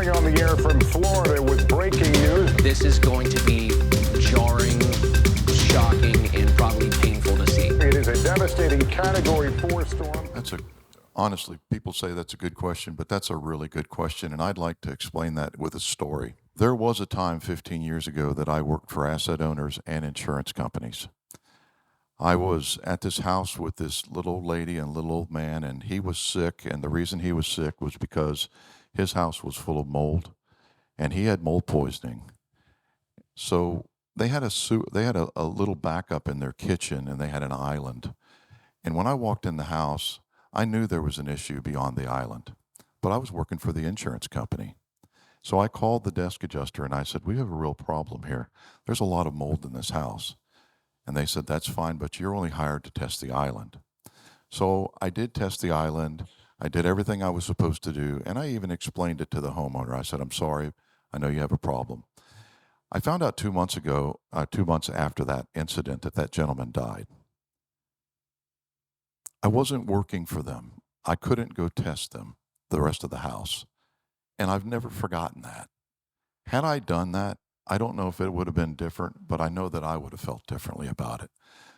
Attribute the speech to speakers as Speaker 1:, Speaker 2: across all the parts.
Speaker 1: going on the air from Florida with breaking news.
Speaker 2: This is going to be jarring, shocking, and probably painful to see.
Speaker 1: It is a devastating Category 4 storm.
Speaker 3: Honestly, people say that's a good question, but that's a really good question, and I'd like to explain that with a story. There was a time 15 years ago that I worked for asset owners and insurance companies. I was at this house with this little old lady and little old man, and he was sick, and the reason he was sick was because his house was full of mold, and he had mold poisoning. So they had a little backup in their kitchen, and they had an island. And when I walked in the house, I knew there was an issue beyond the island, but I was working for the insurance company. So I called the desk adjuster and I said, "We have a real problem here. There's a lot of mold in this house." And they said, "That's fine, but you're only hired to test the island." So I did test the island. I did everything I was supposed to do, and I even explained it to the homeowner. I said, "I'm sorry, I know you have a problem." I found out 2 months ago, 2 months after that incident, that gentleman died. I wasn't working for them. I couldn't go test them, the rest of the house. And I've never forgotten that. Had I done that, I don't know if it would have been different, but I know that I would have felt differently about it.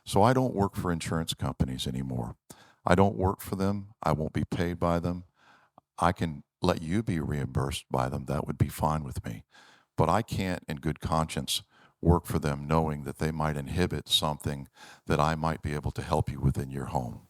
Speaker 3: So I don't work for insurance companies anymore. I don't work for them. I won't be paid by them. I can let you be reimbursed by them. That would be fine with me. But I can't, in good conscience, work for them knowing that they might inhibit something that I might be able to help you with in your home.